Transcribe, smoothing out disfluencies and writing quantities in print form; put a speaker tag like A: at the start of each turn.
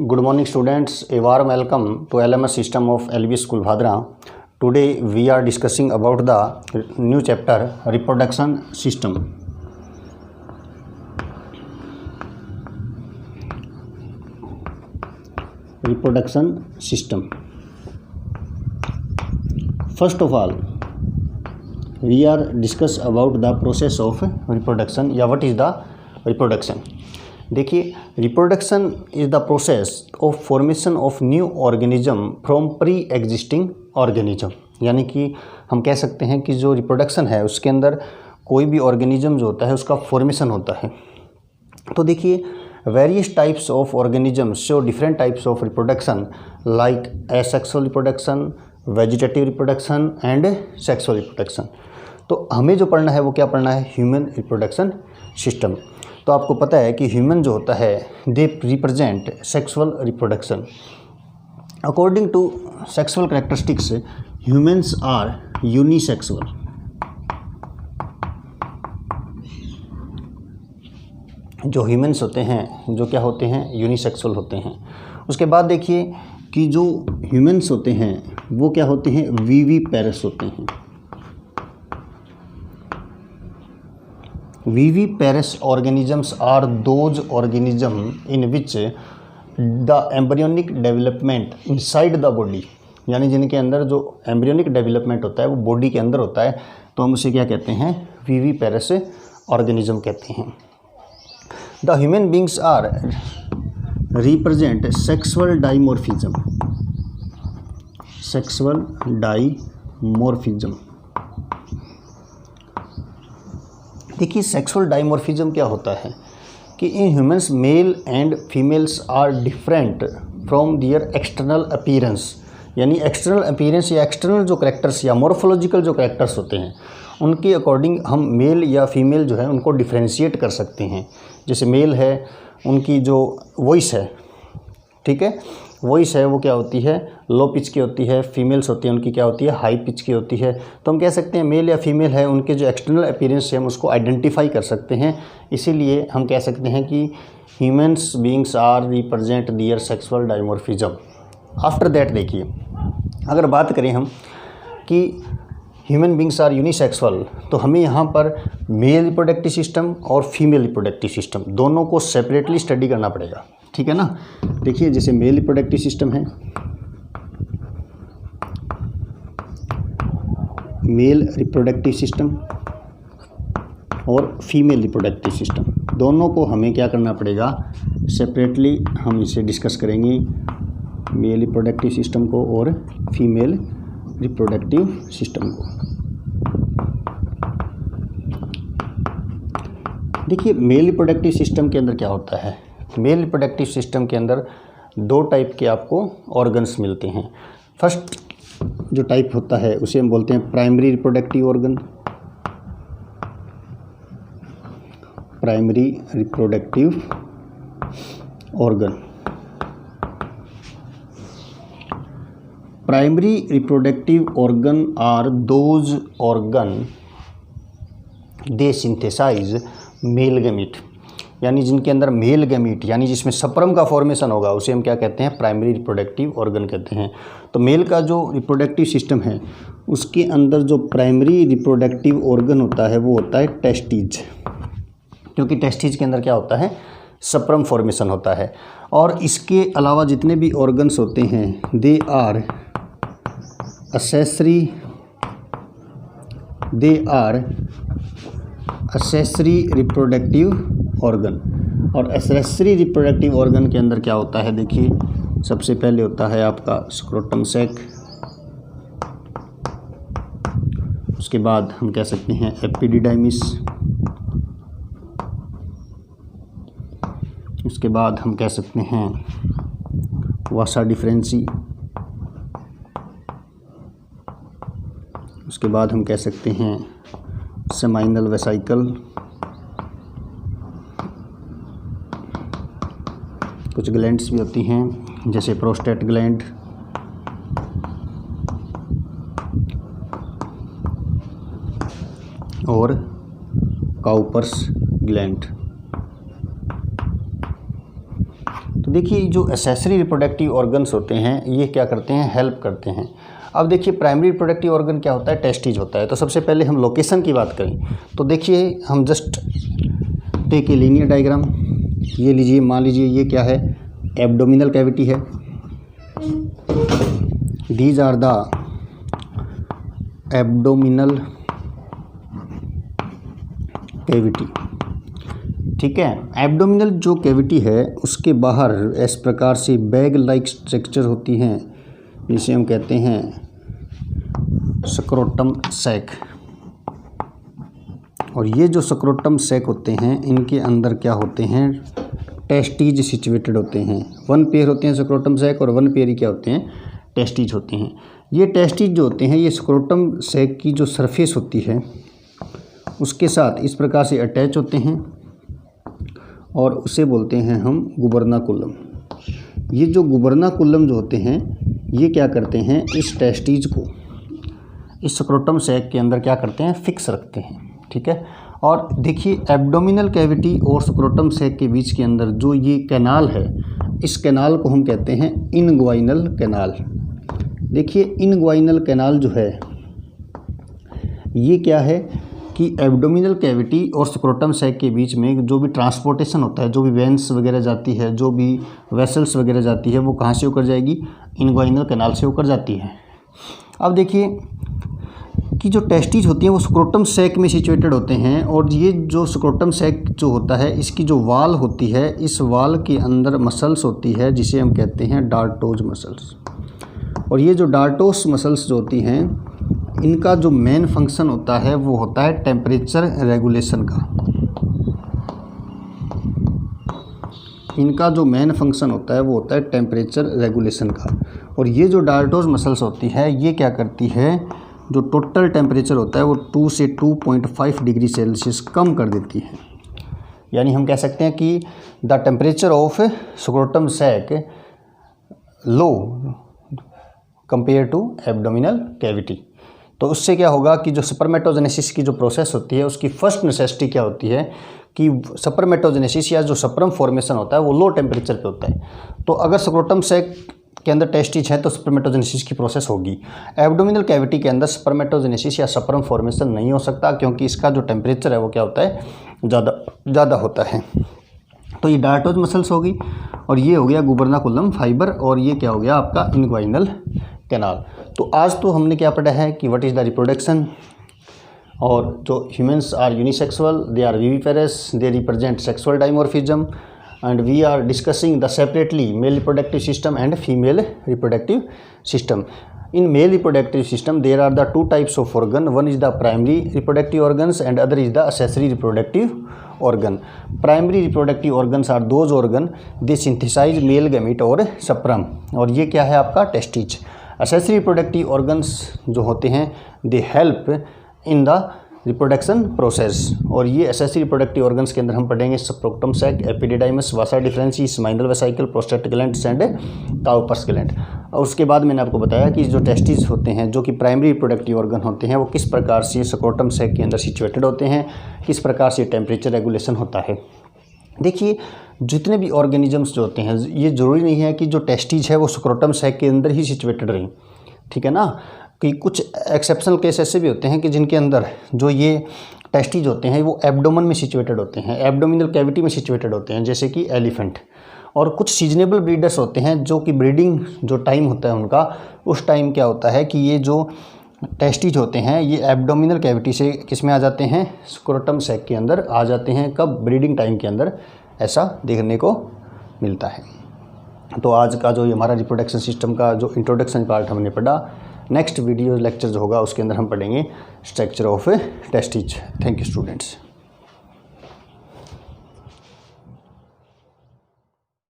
A: Good morning students, a warm welcome to LMS system of LB School Bhadra. Today we are discussing about the new chapter reproduction system. Reproduction system. First of all, we are discuss about the process of reproduction या what is the reproduction. देखिए, reproduction is the process of formation of new organism from pre existing organism. यानी कि हम कह सकते हैं कि जो रिप्रोडक्शन है उसके अंदर कोई भी ऑर्गेनिज्म जो होता है उसका फॉर्मेशन होता है। तो देखिए, various types of organism show different types of reproduction like asexual reproduction, vegetative reproduction and sexual reproduction. तो हमें जो पढ़ना है वो क्या पढ़ना है? Human reproduction system. तो आपको पता है कि ह्यूमन जो होता है they represent sexual reproduction. According to sexual characteristics humans are unisexual. जो ह्यूमन्स होते हैं जो क्या होते हैं? यूनिसेक्सुअल होते हैं। उसके बाद देखिए कि जो ह्यूमन्स होते हैं वो क्या होते हैं? विविपेरस होते हैं। Viviparous organisms are those organism in which the embryonic development inside the body, यानी जिनके अंदर जो एम्ब्रियोनिक डेवलपमेंट होता है वो बॉडी के अंदर होता है, तो हम उसे क्या कहते हैं? विविपेरस ऑर्गेनिज्म कहते हैं। The human beings are represent sexual dimorphism. Sexual dimorphism. देखिए, सेक्सुअल डाइमॉर्फिज्म क्या होता है कि इन humans male and females are different from their external appearance. यानी एक्सटर्नल अपीयरेंस या एक्सटर्नल जो करेक्टर्स या मॉर्फोलॉजिकल जो करेक्टर्स होते हैं उनके अकॉर्डिंग हम मेल या फीमेल जो है उनको डिफ्रेंशिएट कर सकते हैं। जैसे मेल है उनकी जो वॉइस है, ठीक है, वॉइस है वो क्या होती है? लो पिच की होती है। फीमेल्स होती है उनकी क्या होती है? हाई पिच की होती है। तो हम कह सकते हैं मेल या फीमेल है उनके जो एक्सटर्नल अपीयरेंस है हम उसको आइडेंटिफाई कर सकते हैं। इसीलिए हम कह सकते हैं कि humans beings are represent their sexual dimorphism. After that देखिए, अगर बात करें हम कि ह्यूमन बींग्स आर यूनिसेक्सुअल, तो हमें यहाँ पर मेल रिप्रोडक्टिव सिस्टम और फीमेल रिप्रोडक्टिव सिस्टम दोनों को सेपरेटली स्टडी करना पड़ेगा, ठीक है ना। देखिए, जैसे मेल रिप्रोडक्टिव सिस्टम है, मेल रिप्रोडक्टिव सिस्टम और फीमेल रिप्रोडक्टिव सिस्टम, दोनों को हमें क्या करना पड़ेगा? सेपरेटली हम इसे डिस्कस करेंगे, मेल रिप्रोडक्टिव सिस्टम को और फीमेल रिप्रोडक्टिव सिस्टम को। देखिए, मेल रिप्रोडक्टिव सिस्टम के अंदर क्या होता है? मेल रिप्रोडक्टिव सिस्टम के अंदर दो टाइप के आपको ऑर्गन्स मिलते हैं। फर्स्ट जो टाइप होता है उसे हम बोलते हैं primary reproductive organ. Primary reproductive organ. Primary reproductive organ are those organ they synthesize male gamete. यानी जिनके अंदर मेल गैमीट यानी जिसमें स्पर्म का फॉर्मेशन होगा उसे हम क्या कहते हैं? प्राइमरी रिप्रोडक्टिव ऑर्गन कहते हैं। तो मेल का जो रिप्रोडक्टिव सिस्टम है उसके अंदर जो प्राइमरी रिप्रोडक्टिव ऑर्गन होता है वो होता है टेस्टिज, क्योंकि टेस्टिज के अंदर क्या होता है? स्पर्म फॉर्मेशन होता है। और इसके अलावा जितने भी ऑर्गन्स होते हैं they are accessory reproductive organ. और एक्सेसरी रिप्रोडक्टिव ऑर्गन के अंदर क्या होता है? देखिए, सबसे पहले होता है आपका स्क्रोटम सैक, उसके बाद हम कह सकते हैं एपिडिडाइमिस, उसके बाद हम कह सकते हैं वासा डिफरेंसी, उसके बाद हम कह सकते हैं सेमाइनल वेसाइकल, कुछ ग्लैंड्स भी होती हैं जैसे प्रोस्टेट ग्लैंड, और काउपर्स ग्लैंड। तो देखिए जो एसेसरी रिप्रोडक्टिव ऑर्गन्स होते हैं ये क्या करते हैं, हेल्प करते हैं। अब देखिए प्राइमरी रिप्रोडक्टिव ऑर्गन क्या होता है, टेस्टिज होता है। तो सबसे पहले हम लोकेशन की बात करें तो देखिए हम just take a linear diagram, ये लीजिए, मान लीजिए ये क्या है, एब्डोमिनल कैविटी है। These are the abdominal cavity, ठीक है। एब्डोमिनल जो कैविटी है उसके बाहर इस प्रकार से बैग लाइक स्ट्रक्चर होती हैं, जिसे हम कहते हैं स्क्रोटम सैक। और ये जो स्क्रोटम सैक होते हैं इनके अंदर क्या होते हैं, टेस्टीज सिचुएटेड होते हैं। वन पेयर होते हैं स्क्रोटम सैक और वन पेयर ही क्या होते हैं, टेस्टीज होते हैं। ये टेस्टीज जो होते हैं ये स्क्रोटम सैक की जो सरफेस होती है उसके साथ इस प्रकार से अटैच होते हैं और उसे बोलते हैं हम गुबर्नाकुलम। ये जो गुबर्नाकुलम जो होते हैं ये क्या करते हैं, इस टेस्टीज को इस स्क्रोटम सैक के अंदर क्या करते हैं, फिक्स रखते हैं, ठीक है। और देखिए एब्डोमिनल कैविटी और स्क्रोटम सैक के बीच के अंदर जो ये कैनाल है, इस कैनाल को हम कहते हैं इनग्वाइनल कैनाल। देखिए इनग्वाइनल कैनाल जो है ये क्या है कि एब्डोमिनल कैविटी और स्क्रोटम सैक के बीच में जो भी ट्रांसपोर्टेशन होता है, जो भी वेंस वगैरह जाती है, जो भी वेसल्स वगैरह जाती है, वो कहाँ से होकर जाएगी, इनग्वाइनल कैनाल से होकर जाती है। अब देखिए कि जो टेस्टीज होती हैं वो स्क्रोटम सैक में सिचुएटेड होते हैं और ये जो स्क्रोटम सैक जो होता है इसकी जो वाल होती है, इस वाल के अंदर मसल्स होती है जिसे हम कहते हैं डार्टोज मसल्स। और ये जो डार्टोस मसल्स जो होती हैं इनका जो मेन फंक्शन होता है वो होता है टेम्परेचर रेगुलेशन का। इनका जो मेन फंक्शन होता है वो होता है टेम्परेचर रेगुलेशन का। और ये जो डार्टोज मसल्स होती है ये क्या करती है, जो टोटल टेम्परेचर होता है वो 2 से 2.5 डिग्री सेल्सियस कम कर देती है। यानी हम कह सकते हैं कि the temperature of scrotum sac low compare to abdominal cavity. तो उससे क्या होगा कि जो स्पर्मेटोजेनेसिस की जो प्रोसेस होती है उसकी फर्स्ट नेसेसिटी क्या होती है कि स्पर्मेटोजेनेसिस या जो स्पर्म फॉर्मेशन होता है वो लो टेम्परेचर पे होता है। तो अगर स्क्रोटम सैक के अंदर टेस्टिज है तो स्पर्मेटोजेनेसिस की प्रोसेस होगी। एब्डोमिनल कैविटी के अंदर स्पर्मेटोजेनेसिस या स्पर्म फॉर्मेशन नहीं हो सकता क्योंकि इसका जो टेम्परेचर है वो क्या होता है, ज़्यादा होता है। तो ये डार्टोज मसल्स होगी और ये हो गया गुबर्नाकुलम फाइबर और ये क्या हो गया आपका इनग्वाइनल कैनाल। तो आज तो हमने क्या पढ़ा है कि व्हाट इज़ द रिप्रोडक्शन, और जो humans are unisexual, they are viviparous, they represent sexual dimorphism, and we are discussing the separately male reproductive system and female reproductive system. In male reproductive system there are the two types of organ, one is the primary reproductive organs and other is the accessory reproductive organ. Primary reproductive organs are those organ they synthesize male gamete और sperm, और ये क्या है आपका testes. accessory reproductive organs जो होते हैं they help in the reproduction process, और ये एसेसरी रिप्रोडक्टिव ऑर्गन्स के अंदर हम पढ़ेंगे scrotum sac, epididymis, vasa deferentia, spinal vesicle, prostate glands and Cowper's gland. और उसके बाद मैंने आपको बताया कि जो टेस्टिस होते हैं जो कि प्राइमरी रिप्रोडक्टिव ऑर्गन होते हैं वो किस प्रकार से स्क्रोटम सैक के अंदर सिचुएटेड होते हैं, किस प्रकार से टेम्परेचर रेगुलेशन होता है। देखिए जितने भी ऑर्गेनिजम्स जो होते हैं ये ज़रूरी नहीं है कि जो टेस्टिज है वो स्क्रोटम सैक के अंदर ही सिचुएटेड रहें, ठीक है ना। कि कुछ एक्सेप्शनल केस ऐसे भी होते हैं कि जिनके अंदर जो ये टेस्टिज होते हैं वो एब्डोमन में सिचुएटेड होते हैं, एब्डोमिनल कैविटी में सिचुएटेड होते हैं, जैसे कि एलिफेंट। और कुछ सीजनेबल ब्रीडर्स होते हैं जो कि ब्रीडिंग जो टाइम होता है उनका, उस टाइम क्या होता है कि ये जो टेस्टिज होते हैं ये एब्डोमिनल कैविटी से किस में आ जाते हैं, स्क्रोटम सैक के अंदर आ जाते हैं। कब, ब्रीडिंग टाइम के अंदर ऐसा देखने को मिलता है। तो आज का जो हमारा रिप्रोडक्शन सिस्टम का जो इंट्रोडक्शन पार्ट हमने पढ़ा, नेक्स्ट वीडियो लेक्चर जो होगा उसके अंदर हम पढ़ेंगे structure of testes. Thank you students.